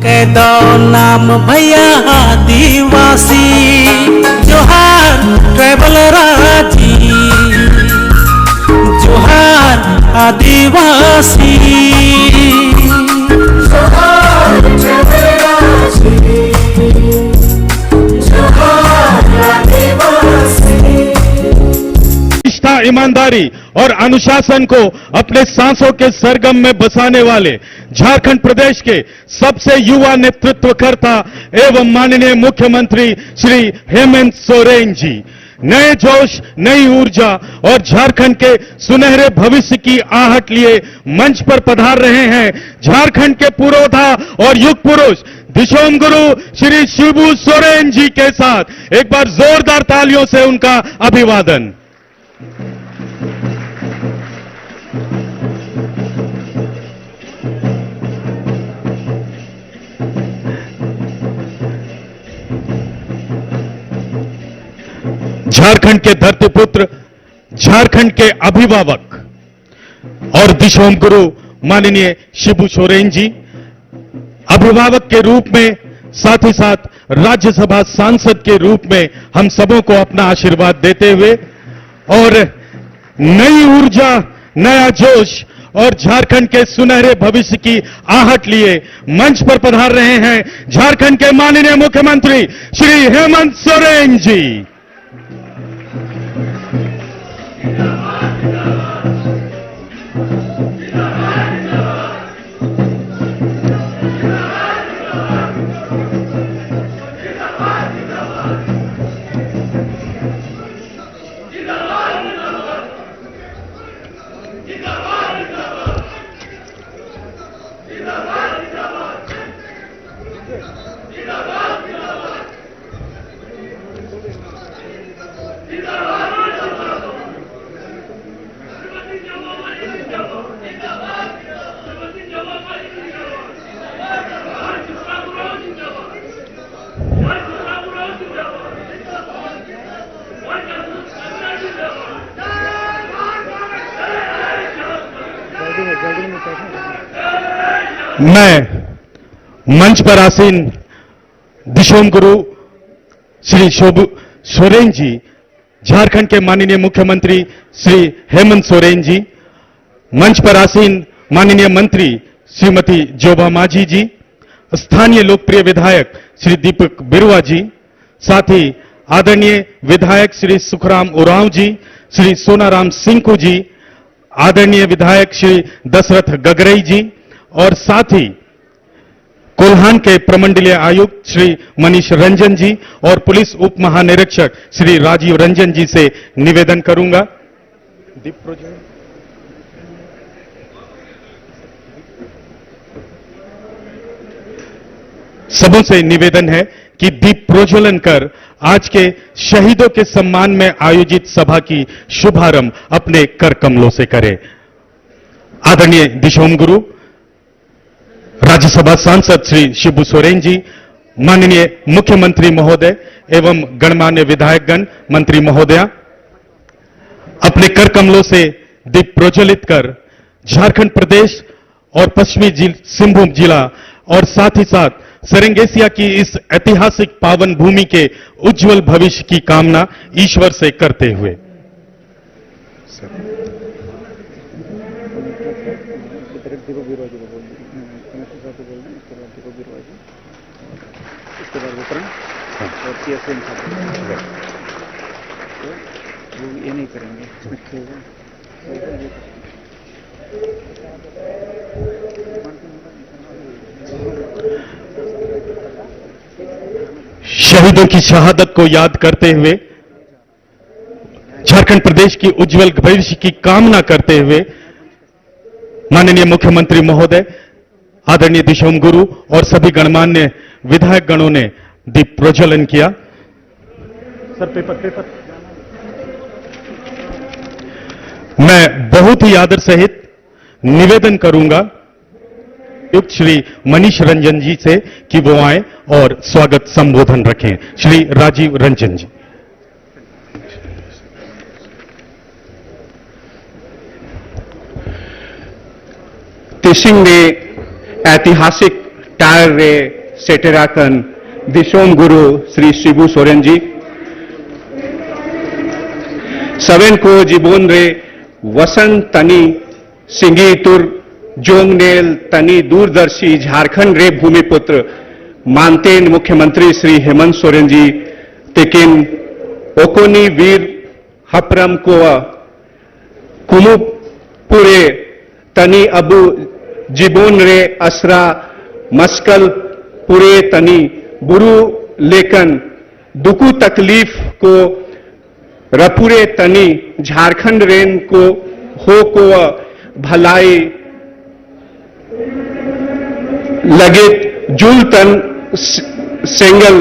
कह दो नाम भैया आदिवासी, जोहार ट्राइबल राजी, जोहार आदिवासी, जोहार ट्राइबल राजी, जोहार आदिवासी। निष्ठा, ईमानदारी और अनुशासन को अपने सांसों के सरगम में बसाने वाले झारखंड प्रदेश के सबसे युवा नेतृत्वकर्ता एवं माननीय मुख्यमंत्री श्री हेमंत सोरेन जी नए जोश, नई ऊर्जा और झारखंड के सुनहरे भविष्य की आहट लिए मंच पर पधार रहे हैं। झारखंड के पुरोधा और युग पुरुष दिशोम गुरु श्री शिबू सोरेन जी के साथ एक बार जोरदार तालियों से उनका अभिवादन। झारखंड के धरतीपुत्र, झारखंड के अभिभावक और दिशोम गुरु माननीय शिबू सोरेन जी अभिभावक के रूप में, साथ ही साथ राज्यसभा सांसद के रूप में हम सबों को अपना आशीर्वाद देते हुए और नई ऊर्जा, नया जोश और झारखंड के सुनहरे भविष्य की आहट लिए मंच पर पधार रहे हैं झारखंड के माननीय मुख्यमंत्री श्री हेमंत सोरेन जी। मैं मंच पर आसीन दिशोम गुरु श्री शिबू सोरेन जी, झारखंड के माननीय मुख्यमंत्री श्री हेमंत सोरेन जी, मंच पर आसीन माननीय मंत्री श्रीमती जोबा माझी जी, स्थानीय लोकप्रिय विधायक श्री दीपक बिरुआ जी, साथ ही आदरणीय विधायक श्री सुखराम उरांव जी, श्री सोनाराम सिंकू जी, आदरणीय विधायक श्री दशरथ गगरई जी और साथ ही कोल्हान के प्रमंडलीय आयुक्त श्री मनीष रंजन जी और पुलिस उप महानिरीक्षक श्री राजीव रंजन जी से निवेदन करूंगा। दीप प्रोज्वलन। सबों से निवेदन है कि दीप प्रोज्वलन कर आज के शहीदों के सम्मान में आयोजित सभा की शुभारंभ अपने कर कमलों से करें। आदरणीय दिशोम गुरु, राज्यसभा सांसद श्री शिबू सोरेन जी, माननीय मुख्यमंत्री महोदय एवं गणमान्य विधायकगण, मंत्री महोदया, अपने कर कमलों से दीप प्रज्वलित कर झारखंड प्रदेश और पश्चिमी सिंहभूम जिला और साथ ही साथ सेरेंगेसिया की इस ऐतिहासिक पावन भूमि के उज्जवल भविष्य की कामना ईश्वर से करते हुए ये नहीं करेंगे। शहीदों की शहादत को याद करते हुए, झारखंड प्रदेश की उज्जवल भविष्य की कामना करते हुए माननीय मुख्यमंत्री महोदय, आदरणीय दिशोम गुरु और सभी गणमान्य विधायक गणों ने दीप प्रज्वलन किया। Sir paper. मैं बहुत ही आदर सहित निवेदन करूंगा युक्त श्री मनीष रंजन जी से कि वो आए और स्वागत संबोधन रखें। श्री राजीव रंजन जी। तिसिंग में ऐतिहासिक टायर रे सेटेराकन दिशोम गुरु श्री शिबू सोरेन जी सवेन को जीवन रे वसंत तनी सिंगीतुर जोंगनेल तनी दूरदर्शी झारखंड रे भूमिपुत्र मानतेन मुख्यमंत्री श्री हेमंत सोरेन जी तेकिन ओकोनी वीर हपरम को कुमुपुरे तनी अबू जीबोन रे असरा मस्कल पूरे तनी बुरु लेकन दुकु तकलीफ को रपुरे तनी झारखंड रेन को हो को भलाई लगित जुल तन सेंगल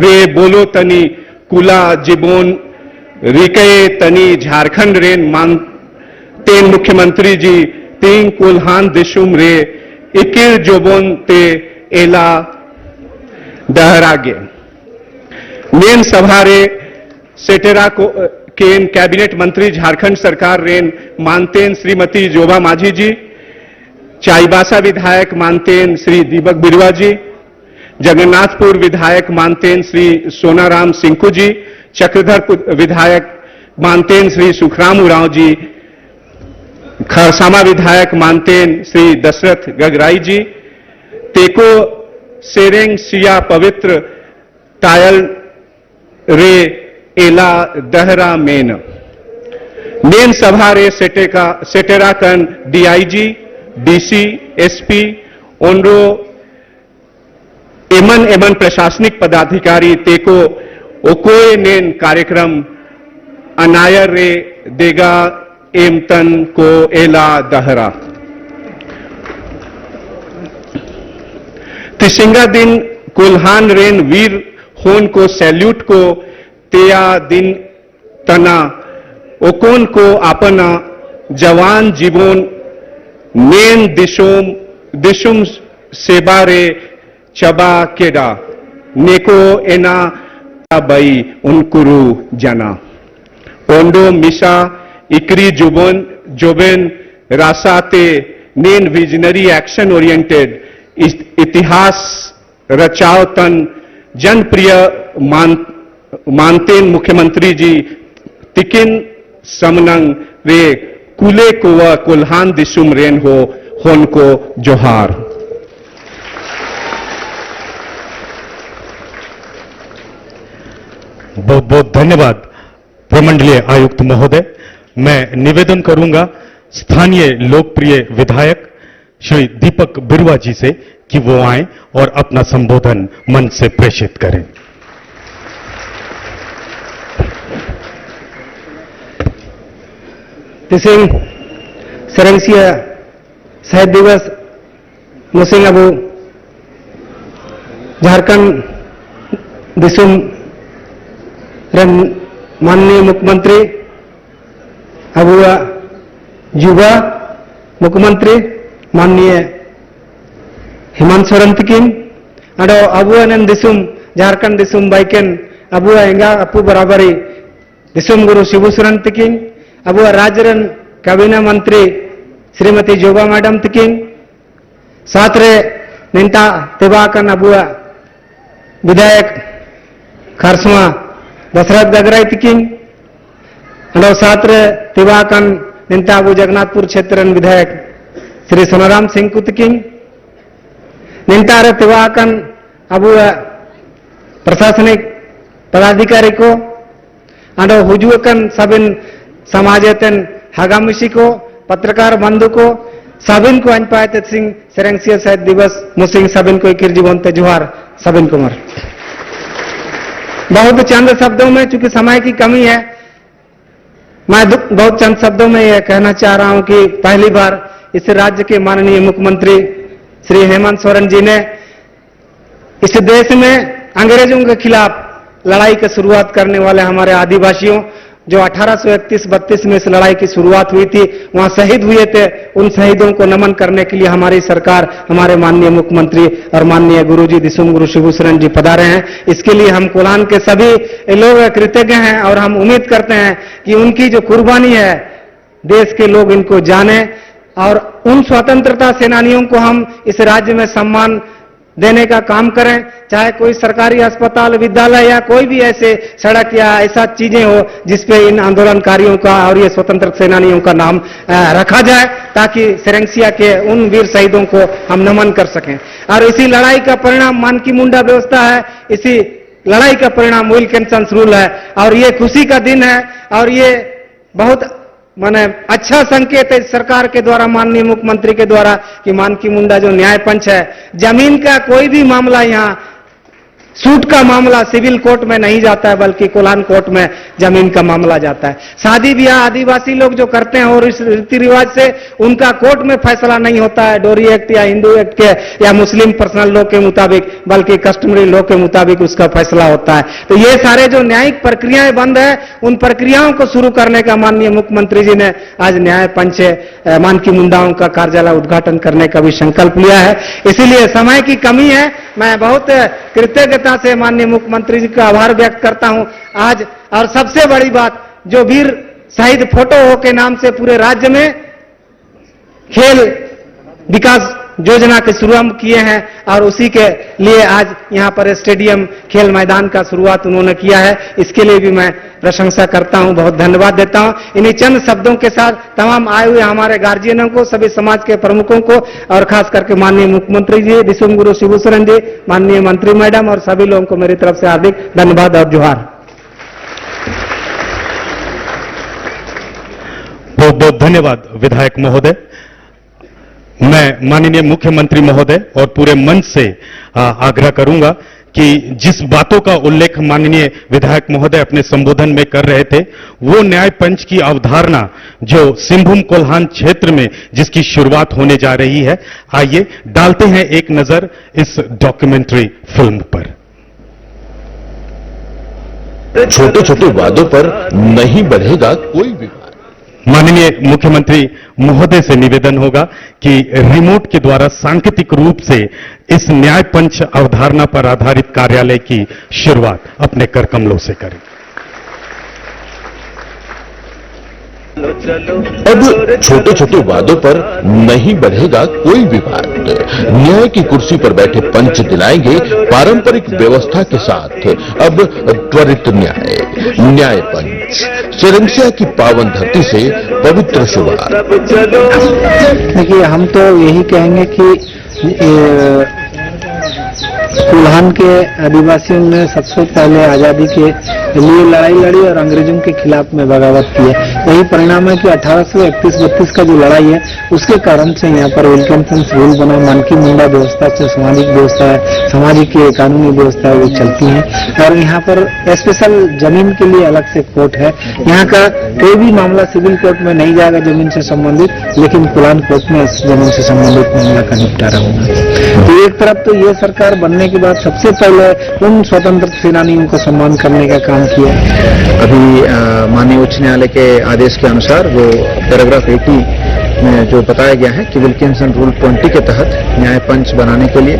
रे बोलो तनी कुला जिबोन रिके तनी झारखंड रेन मान तेन मुख्यमंत्री जी तीन कुलहान दिशुम रे इकिर जोबोन ते एला दहरागे मेन सभा रे सेटेरा को केन कैबिनेट मंत्री झारखंड सरकार रेन मानतेन श्रीमती जोबा माझी जी चाईबासा विधायक मानतेन श्री दीपक बिरवा जी जगन्नाथपुर विधायक मानतेन श्री सोनाराम सिंकू जी चक्रधरपुर विधायक मानतेन श्री सुखराम उरांव जी खरसामा विधायक मानतेन श्री दशरथ गगराई जी तेको सेरेंग सिया पवित्र तायल रे एला दहरा मेन सभा रे सेटेराकन डीआईजी डीसी एसपी ओनरो एमन प्रशासनिक पदाधिकारी तेको ओकोए नेन कार्यक्रम अनायर रे देगा एमतन को एला दहरा तिसिंगा दिन कुल्हान रेन वीर होन को सैल्यूट को तेया दिन तना ओकोन को अपना जवान जीवन नेन दिशुम सेबारे चबा केडा नेको एना बई उनकुरु जना ओंडो मिशा इकरी जोबेन रासाते नेन विजनरी एक्शन ओरिएंटेड इतिहास रचाव तन जनप्रिय मानतेन मुख्यमंत्री जी तिकिन समनंग रे कुले को व कुल्हान दिशुम रेन हो होन को जोहार बहुत बहुत धन्यवाद प्रमंडलीय आयुक्त महोदय। मैं निवेदन करूंगा स्थानीय लोकप्रिय विधायक श्री दीपक बिरवा जी से कि वो आए और अपना संबोधन मंच से प्रेषित करें। तिसिंग सेरेंसिया शहीद दिवस मुसिंग अबू झारखंड दिसुम रन माननीय मुख्यमंत्री अबुआ युवा मुख्यमंत्री माननीय हेमंत सोरेन तकिन अडो अबुआ नन दिसुम झारखंड दिसुम बाइकेन अबुआ एंगा अपू बराबरी दिसुम गुरु शिबू सोरेन तकिन अबुआ राज्य रन कैबिनेट मंत्री श्रीमती जोबा मैडम तकिन साथ रे निंता तेबाकन अबुआ विधायक खरसमा दशरथ गगराई तकिन अडो साथ रे तेबाकन निंता अबू जगन्नाथपुर क्षेत्र रन विधायक श्री सोनाराम सिंह तकिन निंता रे तेबाकन अबुआ प्रशासनिक पदाधिकारी को अडो हुजुकन सबिन समाजतन हगामिशी को पत्रकार बंधु को सबिन को अनपायत सिंह सेरेंसिया शहीद दिवस मुसिंग सबिन को इकिर जीवनते जोहार सबिन कुमार। बहुत चंद शब्दों में, चूंकि समय की कमी है, मैं बहुत चंद शब्दों में यह कहना चाह रहा हूं कि पहली बार इस राज्य के माननीय मुख्यमंत्री श्री हेमंत सोरेन जी ने इस देश में अंग्रेजों के खिलाफ लड़ाई की शुरुआत करने वाले हमारे आदिवासियों जो 1831-32 में इस लड़ाई की शुरुआत हुई थी, वहां शहीद हुए थे, उन शहीदों को नमन करने के लिए हमारी सरकार, हमारे माननीय मुख्यमंत्री और माननीय गुरुजी दिसुम गुरु शिबू सोरेन जी पधारे हैं। इसके लिए हम कोल्हान के सभी लोग कृतज्ञ हैं और हम उम्मीद करते हैं कि उनकी जो कुर्बानी है देश के लोग इनको जाने और उन स्वतंत्रता सेनानियों को हम इस राज्य में सम्मान देने का काम करें, चाहे कोई सरकारी अस्पताल, विद्यालय या कोई भी ऐसे सड़क या ऐसा चीजें हो जिसपे इन आंदोलनकारियों का और ये स्वतंत्र सेनानियों का नाम रखा जाए, ताकि सेरेंसिया के उन वीर शहीदों को हम नमन कर सकें। और इसी लड़ाई का परिणाम मानकी मुंडा व्यवस्था है, इसी लड़ाई का परिणाम विल्किंसन रूल है, और ये खुशी का दिन है, और ये बहुत माने अच्छा संकेत है सरकार के द्वारा, माननीय मुख्यमंत्री के द्वारा, कि मानकी मुंडा जो न्याय पंच है, जमीन का कोई भी मामला यहाँ सूट का मामला सिविल कोर्ट में नहीं जाता है, बल्कि कोलान कोर्ट में जमीन का मामला जाता है। शादी ब्याह आदिवासी लोग जो करते हैं और इस रीति रिवाज से उनका कोर्ट में फैसला नहीं होता है, डोरी एक्ट या हिंदू एक्ट के या मुस्लिम पर्सनल लॉ के मुताबिक, बल्कि कस्टमरी लॉ के मुताबिक उसका फैसला होता है। तो ये सारे जो न्यायिक प्रक्रियाएं बंद है, उन प्रक्रियाओं को शुरू करने का माननीय मुख्यमंत्री जी ने आज न्याय पंच मानकी मुंडाओं का कार्यालय उद्घाटन करने का भी संकल्प लिया है। इसीलिए समय की कमी है, मैं बहुत कृतज्ञता से माननीय मुख्यमंत्री जी का आभार व्यक्त करता हूं आज। और सबसे बड़ी बात, जो वीर शहीद फोटो हो के नाम से पूरे राज्य में खेल विकास योजना की शुरुआत किए हैं, और उसी के लिए आज यहां पर स्टेडियम खेल मैदान का शुरुआत उन्होंने किया है। इसके लिए भी मैं प्रशंसा करता हूं, बहुत धन्यवाद देता हूं। इन्हीं चंद शब्दों के साथ तमाम आए हुए हमारे गार्जियनों को, सभी समाज के प्रमुखों को, और खास करके माननीय मुख्यमंत्री जी, दिसुम गुरु शिबू सोरेन जी, माननीय मंत्री मैडम और सभी लोगों को मेरी तरफ से हार्दिक धन्यवाद और जोहार। बहुत बहुत धन्यवाद विधायक महोदय। मैं माननीय मुख्यमंत्री महोदय और पूरे मंच से आग्रह करूंगा कि जिस बातों का उल्लेख माननीय विधायक महोदय अपने संबोधन में कर रहे थे, वो न्याय पंच की अवधारणा जो सिंहभूम कोल्हान क्षेत्र में जिसकी शुरुआत होने जा रही है, आइए डालते हैं एक नजर इस डॉक्यूमेंट्री फिल्म पर। छोटे छोटे वादों पर नहीं बढ़ेगा कोई विवाद। माननीय मुख्यमंत्री महोदय से निवेदन होगा कि रिमोट के द्वारा सांकेतिक रूप से इस न्याय पंच अवधारणा पर आधारित कार्यालय की शुरुआत अपने कर कमलों से करें। अब छोटे छोटे वादों पर नहीं बढ़ेगा कोई विवाद। न्याय की कुर्सी पर बैठे पंच दिलाएंगे पारंपरिक व्यवस्था के साथ अब त्वरित न्याय। न्याय पंच सेरेंसिया की पावन धरती से पवित्र शुरुआत। देखिए, हम तो यही कहेंगे कि कोल्हान के आदिवासियों ने सबसे पहले आजादी के लिए लड़ाई लड़ी और अंग्रेजों के खिलाफ में बगावत की है। यही परिणाम है कि 1831-32 का जो लड़ाई है, उसके कारण से यहाँ पर विल्किंसन रूल बना, मानकी मुंडा व्यवस्था से सामाजिक व्यवस्था है, सामाजिक कानूनी व्यवस्था है, वो चलती है। और यहाँ पर स्पेशल जमीन के लिए अलग से कोर्ट है। यहाँ का कोई भी मामला सिविल कोर्ट में नहीं जाएगा जमीन से संबंधित, लेकिन कोल्हान कोर्ट में जमीन से संबंधित मामला का निपटारा होगा। तो एक तरफ तो ये सरकार बनने के बाद सबसे पहले उन स्वतंत्र सेनानियों को सम्मान करने का काम किया। अभी माननीय उच्च न्यायालय के आदेश के अनुसार वो पैराग्राफ 80 में जो बताया गया है कि विल्किंसन रूल 20 के तहत न्याय पंच बनाने के लिए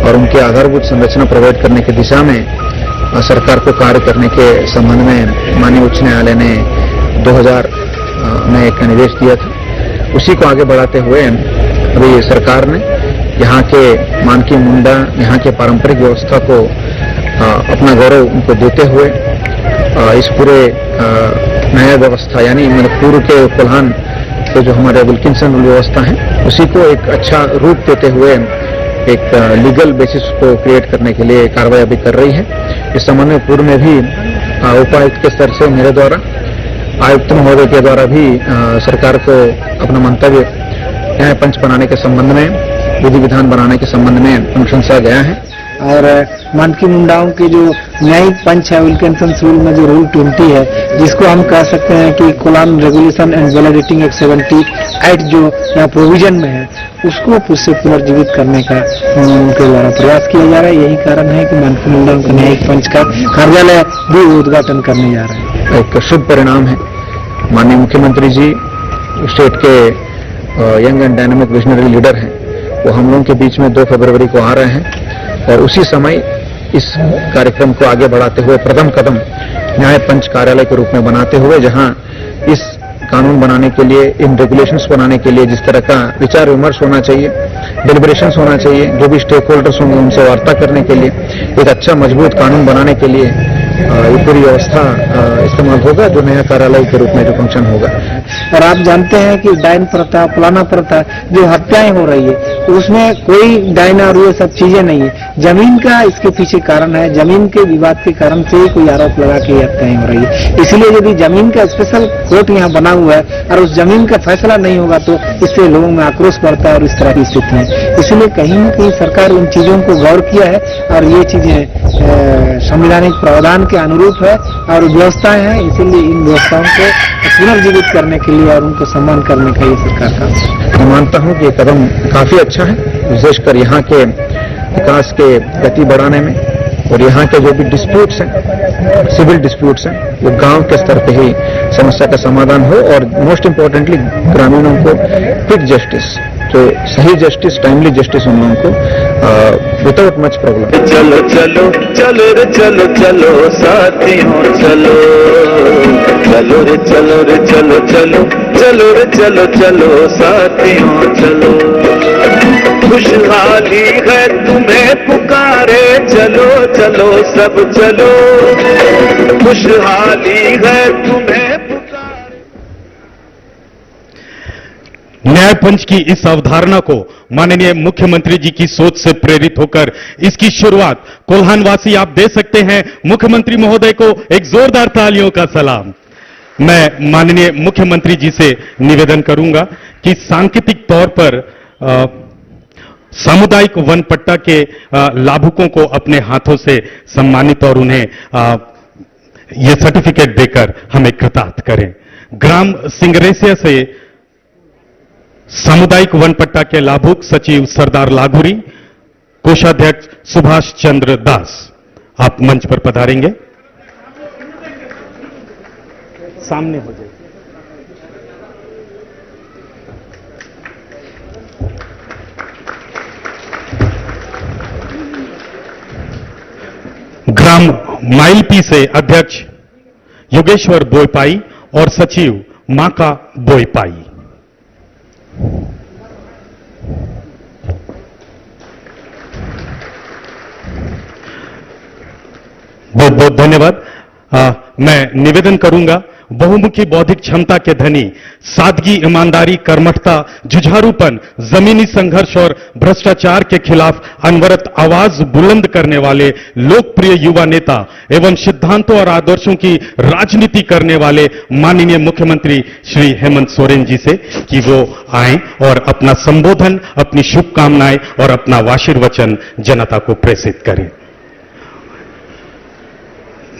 और उनके आधारभूत संरचना प्रोवाइड करने की दिशा में सरकार को कार्य करने के संबंध में माननीय उच्च न्यायालय ने 2000 में एक निर्देश दिया था। उसी को आगे बढ़ाते हुए अभी सरकार ने यहाँ के मानकी मुंडा, यहाँ के पारंपरिक व्यवस्था को अपना गौरव उनको देते हुए इस पूरे नया व्यवस्था यानी पूर्व के कोल्हान के जो हमारे विल्किंसन रूल व्यवस्था है, उसी को एक अच्छा रूप देते हुए एक लीगल बेसिस को क्रिएट करने के लिए कार्रवाई अभी कर रही है। इस संबंध में पूर्व में भी उपायुक्त के स्तर से मेरे द्वारा, आयुक्त महोदय के द्वारा भी सरकार को अपना मंतव्य न्याय पंच बनाने के संबंध में, विधि विधान बनाने के संबंध में अनुशंसा गया है। और मानकी मुंडाओं की जो न्यायिक पंच है विल्किंसन रूल में जो रूल 20 है, जिसको हम कह सकते हैं कि Kolhan regulation and validating act 78 जो यहाँ प्रोविजन में है, उसको फिर से पुनर्जीवित करने का उनके द्वारा प्रयास किया जा रहा है। यही कारण है कि मानकी मुंडाओं के न्यायिक पंच का कार्यालय भी उद्घाटन करने जा रहे हैं। एक शुभ परिणाम है। माननीय मुख्यमंत्री जी स्टेट के young and dynamic visionary leader हैं, वो हम लोगों के बीच में 2 फरवरी को आ रहे हैं और उसी समय इस कार्यक्रम को आगे बढ़ाते हुए प्रथम कदम न्याय पंच कार्यालय के रूप में बनाते हुए, जहां इस कानून बनाने के लिए, इन रेगुलेशंस बनाने के लिए जिस तरह का विचार विमर्श होना चाहिए, डिलिब्रेशंस होना चाहिए, जो भी स्टेक होल्डर्स होंगे उनसे वार्ता करने के लिए, एक अच्छा मजबूत कानून बनाने के लिए ये पूरी व्यवस्था इस्तेमाल होगा, जो नया कार्यालय के रूप में जो फंक्शन होगा। और आप जानते हैं कि डायन प्रथा, फलाना प्रथा, जो हत्याएं हो रही है, उसमें कोई डायन और ये सब चीजें नहीं है। जमीन का इसके पीछे कारण है, जमीन के विवाद के कारण से ही कोई आरोप लगा के हत्याएं हो रही है। इसलिए यदि जमीन का स्पेशल कोर्ट यहाँ बना हुआ है और उस जमीन का फैसला नहीं होगा तो इससे लोगों में आक्रोश बढ़ता है और इस तरह की स्थिति है। इसलिए कहीं न कहीं सरकार उन चीजों को गौर किया है और ये चीजें संवैधानिक प्रावधान के अनुरूप है और व्यवस्थाएं हैं, इसीलिए इन व्यवस्थाओं को पुनर्जीवित करने के लिए और उनको सम्मान करने का ये सरकार का। मैं मानता हूं कि ये कदम काफी अच्छा है, विशेषकर यहाँ के विकास के गति बढ़ाने में, और यहाँ के जो भी डिस्प्यूट्स हैं, सिविल डिस्प्यूट्स हैं, वो गांव के स्तर पे ही समस्या का समाधान हो और मोस्ट इम्पोर्टेंटली ग्रामीणों को क्विक जस्टिस, जो सही जस्टिस, टाइमली जस्टिस उन लोगों को विदाउट मच प्रॉब्लम। चलो चलो चलो रे चलो चलो साथियों चलो, चलो रे चलो रे चलो चलो, चलो रे चलो चलो साथियों चलो, खुशहाली है तुम्हें पुकारे, चलो चलो सब चलो, खुशहाली है तुम्हें पुकारे। न्याय पंच की इस अवधारणा को माननीय मुख्यमंत्री जी की सोच से प्रेरित होकर इसकी शुरुआत कोल्हानवासी आप दे सकते हैं। मुख्यमंत्री महोदय को एक जोरदार तालियों का सलाम। मैं माननीय मुख्यमंत्री जी से निवेदन करूंगा कि सांकेतिक तौर पर सामुदायिक वन पट्टा के लाभुकों को अपने हाथों से सम्मानित और उन्हें ये सर्टिफिकेट देकर हमें कृतार्थ करें। ग्राम सिंगरेसिया से सामुदायिक वन पट्टा के लाभुक सचिव सरदार लागुरी, कोषाध्यक्ष सुभाष चंद्र दास, आप मंच पर पधारेंगे। सामने हो जाए। ग्राम माइलपी से अध्यक्ष योगेश्वर बोयपाई और सचिव माका बोयपाई। बहुत बहुत धन्यवाद। मैं निवेदन करूंगा बहुमुखी बौद्धिक क्षमता के धनी, सादगी, ईमानदारी, कर्मठता, जुझारूपन, जमीनी संघर्ष और भ्रष्टाचार के खिलाफ अनवरत आवाज बुलंद करने वाले लोकप्रिय युवा नेता एवं सिद्धांतों और आदर्शों की राजनीति करने वाले माननीय मुख्यमंत्री श्री हेमंत सोरेन जी से कि वो आए और अपना संबोधन, अपनी शुभकामनाएं और अपना आशीर्वचन जनता को प्रेषित करें।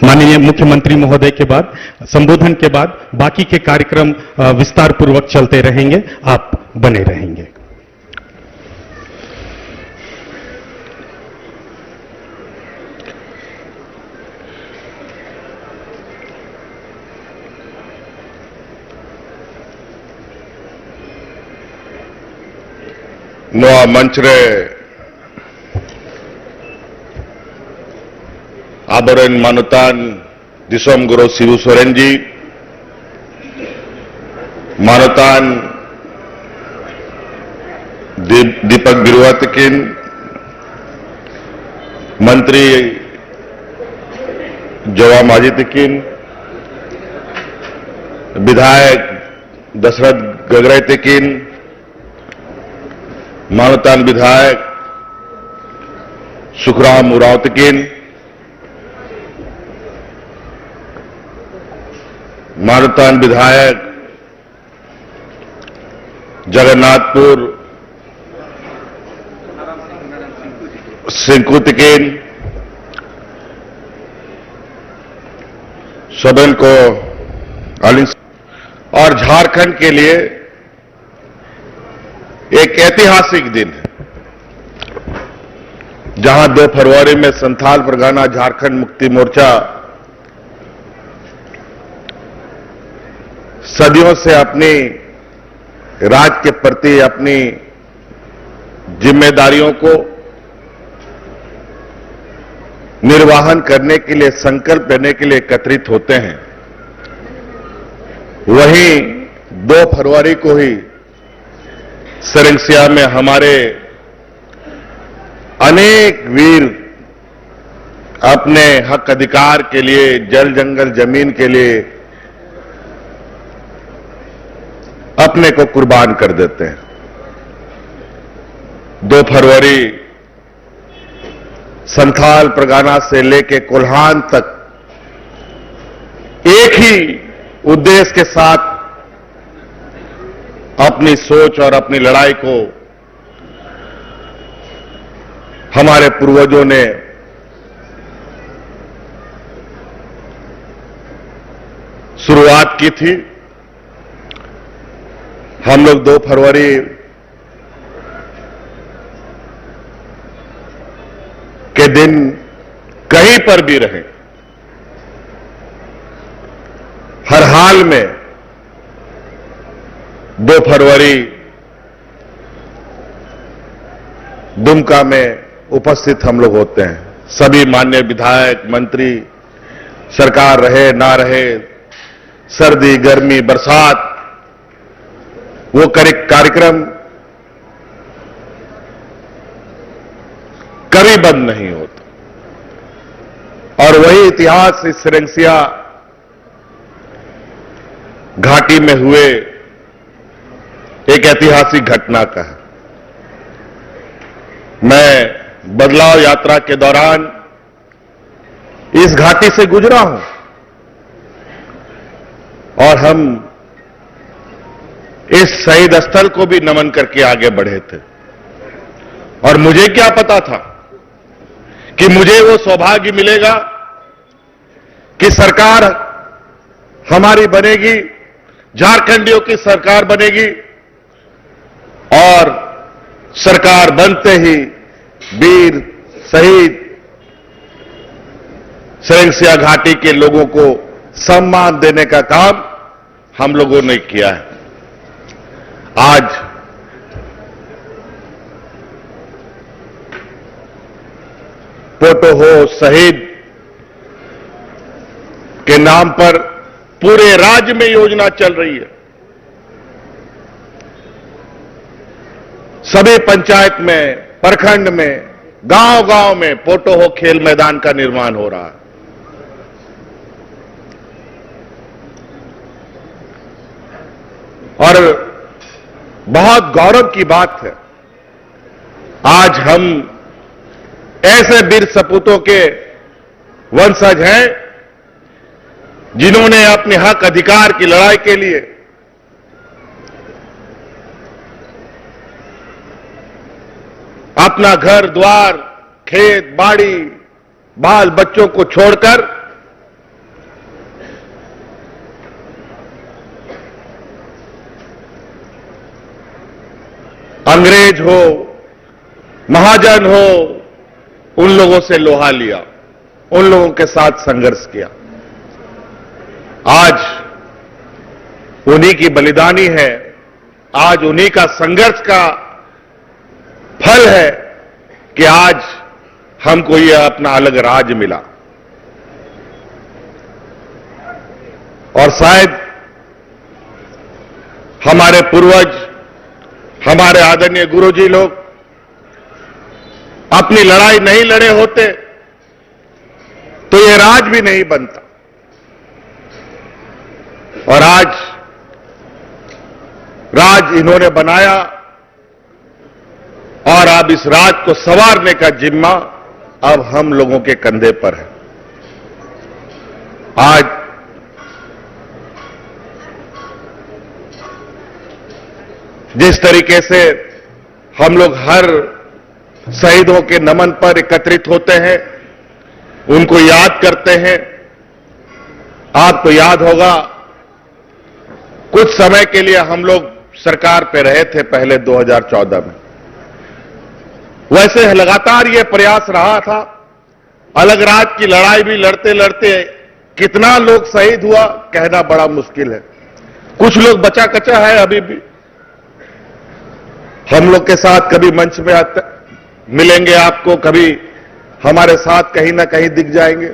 माननीय मुख्यमंत्री महोदय के बाद, संबोधन के बाद बाकी के कार्यक्रम विस्तार पूर्वक चलते रहेंगे, आप बने रहेंगे। नोआ मंच रे आदरण मानतान दिसोम गुरु शिबू सोरेन जी, मानतान दीपक बिरुआ तकिन, मंत्री जवा माजी तकिन, विधायक दशरथ गगरे तकिन, मानतान विधायक सुखराम उराव तकिन, मानतान विधायक जगन्नाथपुर सिंकू तकिन, सबन को और झारखंड के लिए एक ऐतिहासिक दिन है, जहां 2 फरवरी में संथाल परगना झारखंड मुक्ति मोर्चा सदियों से अपनी राज्य के प्रति अपनी जिम्मेदारियों को निर्वाहन करने के लिए, संकल्प लेने के लिए एकत्रित होते हैं। वहीं 2 फरवरी को ही सेरेंसिया में हमारे अनेक वीर अपने हक अधिकार के लिए, जल जंगल जमीन के लिए अपने को कुर्बान कर देते हैं। 2 फरवरी संथाल परगना से लेके कोल्हान तक एक ही उद्देश्य के साथ अपनी सोच और अपनी लड़ाई को हमारे पूर्वजों ने शुरुआत की थी। हम लोग 2 फरवरी के दिन कहीं पर भी रहें, हर हाल में 2 फरवरी दुमका में उपस्थित हम लोग होते हैं। सभी माननीय विधायक, मंत्री, सरकार रहे ना रहे, सर्दी, गर्मी, बरसात, वो कार्यक्रम कभी बंद नहीं होता। और वही इतिहास इस सेरेंसिया घाटी में हुए एक ऐतिहासिक घटना का है। मैं बदलाव यात्रा के दौरान इस घाटी से गुजरा हूं और हम इस शहीद स्थल को भी नमन करके आगे बढ़े थे। और मुझे क्या पता था कि मुझे वो सौभाग्य मिलेगा कि सरकार हमारी बनेगी, झारखंडियों की सरकार बनेगी और सरकार बनते ही वीर शहीद सेरेंसिया घाटी के लोगों को सम्मान देने का काम हम लोगों ने किया है। आज पोटो हो शहीद के नाम पर पूरे राज्य में योजना चल रही है। सभी पंचायत में, प्रखंड में, गांव-गांव में पोटो हो खेल मैदान का निर्माण हो रहा है। और बहुत गौरव की बात है, आज हम ऐसे वीर सपूतों के वंशज हैं जिन्होंने अपने हक अधिकार की लड़ाई के लिए अपना घर द्वार, खेत बाड़ी, बाल बच्चों को छोड़कर अंग्रेज हो, महाजन हो, उन लोगों से लोहा लिया, उन लोगों के साथ संघर्ष किया। आज उन्हीं की बलिदानी है, आज उन्हीं का संघर्ष का फल है कि आज हमको यह अपना अलग राज मिला। और शायद हमारे पूर्वज, हमारे आदरणीय गुरुजी लोग अपनी लड़ाई नहीं लड़े होते तो यह राज भी नहीं बनता। और आज राज इन्होंने बनाया और अब इस राज को संवारने का जिम्मा अब हम लोगों के कंधे पर है। आज जिस तरीके से हम लोग हर शहीदों के नमन पर एकत्रित होते हैं, उनको याद करते हैं, आपको याद होगा कुछ समय के लिए हम लोग सरकार पे रहे थे पहले 2014 में। वैसे लगातार ये प्रयास रहा था, अलग राज की लड़ाई भी लड़ते लड़ते कितना लोग शहीद हुआ कहना बड़ा मुश्किल है। कुछ लोग बचा कचा है अभी भी, हम लोग के साथ कभी मंच में मिलेंगे आपको, कभी हमारे साथ कहीं ना कहीं दिख जाएंगे।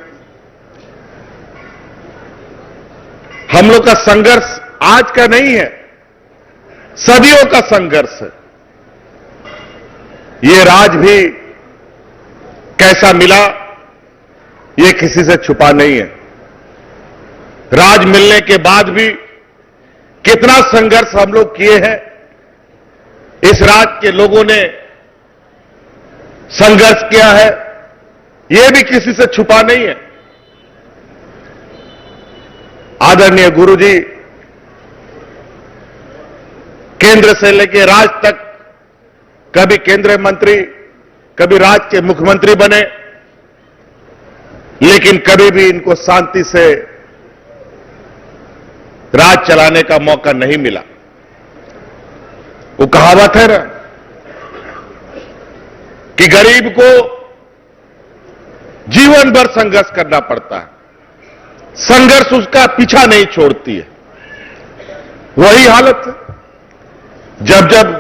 हम लोग का संघर्ष आज का नहीं है, सदियों का संघर्ष है। ये राज भी कैसा मिला, ये किसी से छुपा नहीं है। राज मिलने के बाद भी कितना संघर्ष हम लोग किए हैं, इस राज के लोगों ने संघर्ष किया है, यह भी किसी से छुपा नहीं है। आदरणीय गुरुजी केंद्र से लेकर राज्य तक कभी केंद्रीय मंत्री, कभी राज्य के मुख्यमंत्री बने, लेकिन कभी भी इनको शांति से राज चलाने का मौका नहीं मिला। वो कहावत है ना कि गरीब को जीवन भर संघर्ष करना पड़ता है, संघर्ष उसका पीछा नहीं छोड़ती है। वही हालत है। जब जब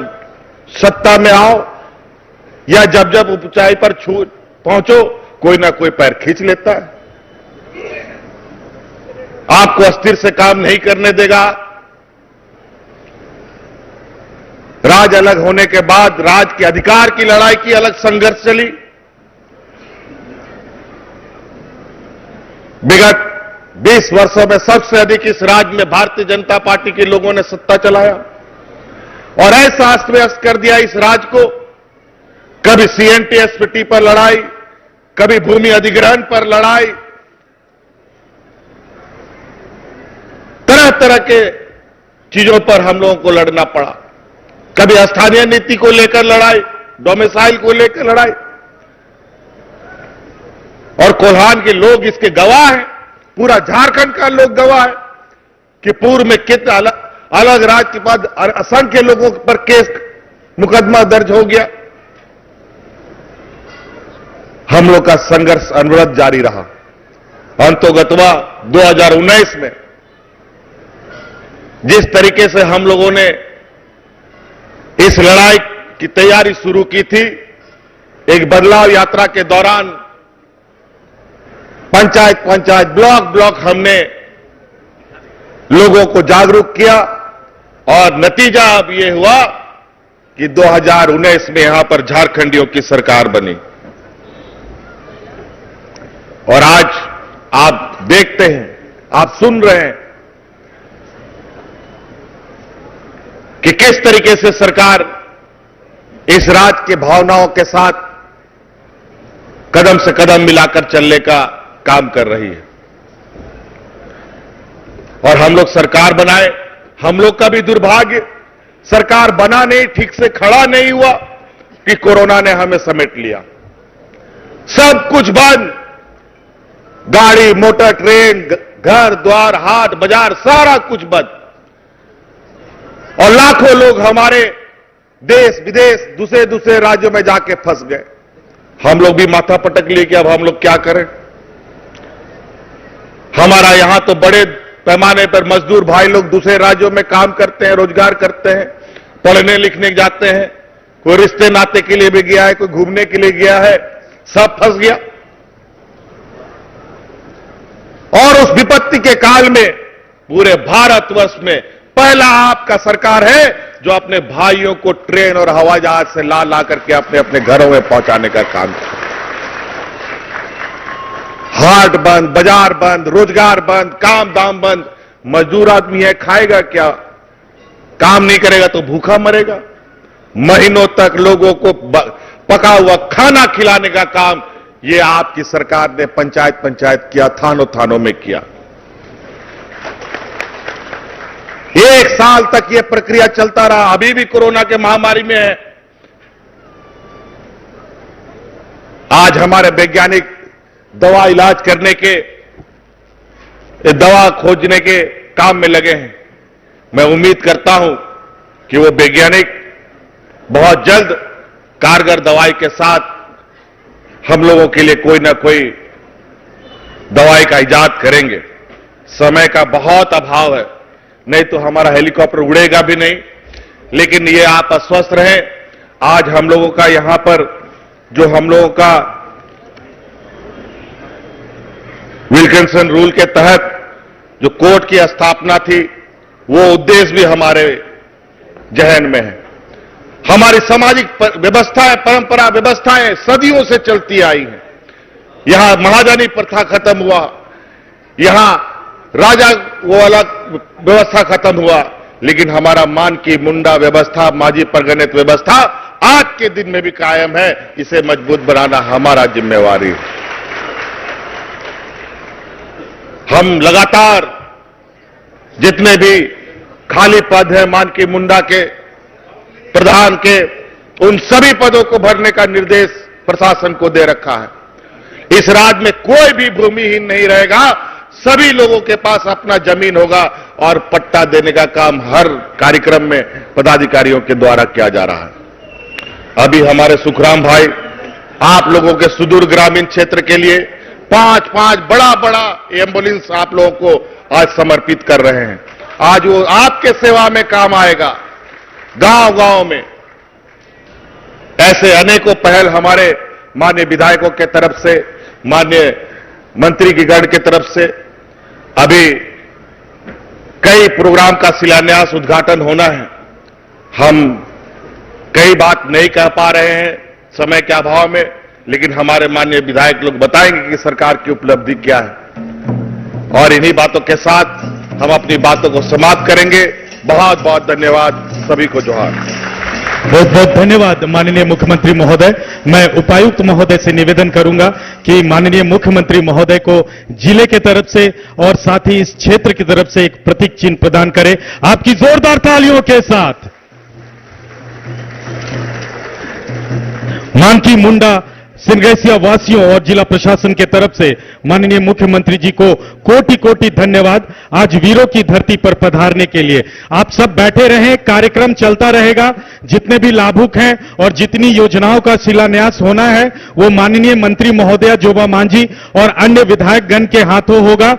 सत्ता में आओ या जब जब ऊंचाई पर पहुंचो, कोई ना कोई पैर खींच लेता है, आपको अस्थिर से काम नहीं करने देगा। राज अलग होने के बाद राज के अधिकार की लड़ाई की अलग संघर्ष चली। विगत 20 वर्षों में सबसे अधिक इस राज्य में भारतीय जनता पार्टी के लोगों ने सत्ता चलाया और ऐसा अस्त व्यस्त कर दिया इस राज्य को। कभी सीएनटीएसपीटी पर लड़ाई, कभी भूमि अधिग्रहण पर लड़ाई, तरह तरह के चीजों पर हम लोगों को लड़ना पड़ा। कभी स्थानीय नीति को लेकर लड़ाई, डोमिसाइल को लेकर लड़ाई, और कोल्हान के लोग इसके गवाह हैं, पूरा झारखंड का लोग गवाह है कि पूर्व में कितना अलग राज्य के बाद असंख्य लोगों पर केस मुकदमा दर्ज हो गया। हम लोग का संघर्ष अनवरत जारी रहा। अंतोगत्वा 2019 में जिस तरीके से हम लोगों ने इस लड़ाई की तैयारी शुरू की थी, एक बदलाव यात्रा के दौरान पंचायत पंचायत, ब्लॉक ब्लॉक हमने लोगों को जागरूक किया और नतीजा अब यह हुआ कि 2019 में यहां पर झारखंडियों की सरकार बनी। और आज आप देखते हैं, आप सुन रहे हैं कि किस तरीके से सरकार इस राज्य के भावनाओं के साथ कदम से कदम मिलाकर चलने का काम कर रही है। और हम लोग सरकार बनाए, हम लोग का भी दुर्भाग्य, सरकार बना नहीं, ठीक से खड़ा नहीं हुआ कि कोरोना ने हमें समेट लिया। सब कुछ बंद, गाड़ी मोटर ट्रेन, घर द्वार हाट बाजार सारा कुछ बंद, और लाखों लोग हमारे देश विदेश दूसरे दूसरे राज्यों में जाके फंस गए। हम लोग भी माथा पटक लिए कि अब हम लोग क्या करें। हमारा यहां तो बड़े पैमाने पर मजदूर भाई लोग दूसरे राज्यों में काम करते हैं, रोजगार करते हैं, पढ़ने लिखने जाते हैं, कोई रिश्ते नाते के लिए भी गया है, कोई घूमने के लिए गया है, सब फंस गया। और उस विपत्ति के काल में पूरे भारतवर्ष में पहला आपका सरकार है जो अपने भाइयों को ट्रेन और हवाई जहाज से ला ला करके अपने अपने घरों में पहुंचाने का काम किया। हाट बंद, बाजार बंद, रोजगार बंद, काम दाम बंद। मजदूर आदमी है, खाएगा क्या? काम नहीं करेगा तो भूखा मरेगा। महीनों तक लोगों को पका हुआ खाना खिलाने का काम ये आपकी सरकार ने पंचायत पंचायत किया, थानों थानों में किया। 1 साल तक यह प्रक्रिया चलता रहा। अभी भी कोरोना के महामारी में है। आज हमारे वैज्ञानिक दवा इलाज करने के, दवा खोजने के काम में लगे हैं। मैं उम्मीद करता हूं कि वो वैज्ञानिक बहुत जल्द कारगर दवाई के साथ हम लोगों के लिए कोई ना कोई दवाई का इजाद करेंगे। समय का बहुत अभाव है, नहीं तो हमारा हेलीकॉप्टर उड़ेगा भी नहीं। लेकिन ये आप अस्वस्थ रहें। आज हम लोगों का यहां पर जो हम लोगों का विल्किंसन रूल के तहत जो कोर्ट की स्थापना थी, वो उद्देश्य भी हमारे जहन में है। हमारी सामाजिक व्यवस्थाएं, परंपरा व्यवस्थाएं सदियों से चलती आई हैं। यहां महाजनी प्रथा खत्म हुआ, यहां राजा वो अलग व्यवस्था खत्म हुआ, लेकिन हमारा मान की मुंडा व्यवस्था, माझी परगणित व्यवस्था आज के दिन में भी कायम है। इसे मजबूत बनाना हमारा जिम्मेवारी है। हम लगातार जितने भी खाली पद हैं मान की मुंडा के, प्रधान के, उन सभी पदों को भरने का निर्देश प्रशासन को दे रखा है। इस राज्य में कोई भी भूमिहीन नहीं रहेगा, सभी लोगों के पास अपना जमीन होगा और पट्टा देने का काम हर कार्यक्रम में पदाधिकारियों के द्वारा किया जा रहा है। अभी हमारे सुखराम भाई आप लोगों के सुदूर ग्रामीण क्षेत्र के लिए 5-5 बड़ा एम्बुलेंस आप लोगों को आज समर्पित कर रहे हैं। आज वो आपके सेवा में काम आएगा। गांव-गांव में ऐसे अनेकों पहल हमारे माननीय विधायकों के तरफ से, माननीय मंत्री की गण की तरफ से अभी कई प्रोग्राम का शिलान्यास, उद्घाटन होना है। हम कई बात नहीं कह पा रहे हैं समय के अभाव में, लेकिन हमारे माननीय विधायक लोग बताएंगे कि सरकार की उपलब्धि क्या है। और इन्हीं बातों के साथ हम अपनी बातों को समाप्त करेंगे। बहुत बहुत धन्यवाद, सभी को जोहार। बहुत बहुत धन्यवाद माननीय मुख्यमंत्री महोदय। मैं उपायुक्त महोदय से निवेदन करूंगा कि माननीय मुख्यमंत्री महोदय को जिले के तरफ से और साथ ही इस क्षेत्र की तरफ से एक प्रतीक चिन्ह प्रदान करें आपकी जोरदार तालियों के साथ। मानकी मुंडा सिंगैसिया वासियों और जिला प्रशासन के तरफ से माननीय मुख्यमंत्री जी को कोटि कोटि धन्यवाद आज वीरों की धरती पर पधारने के लिए। आप सब बैठे रहें, कार्यक्रम चलता रहेगा। जितने भी लाभुक हैं और जितनी योजनाओं का शिलान्यास होना है वो माननीय मंत्री महोदया जोबा मांझी और अन्य विधायकगण के हाथों होगा।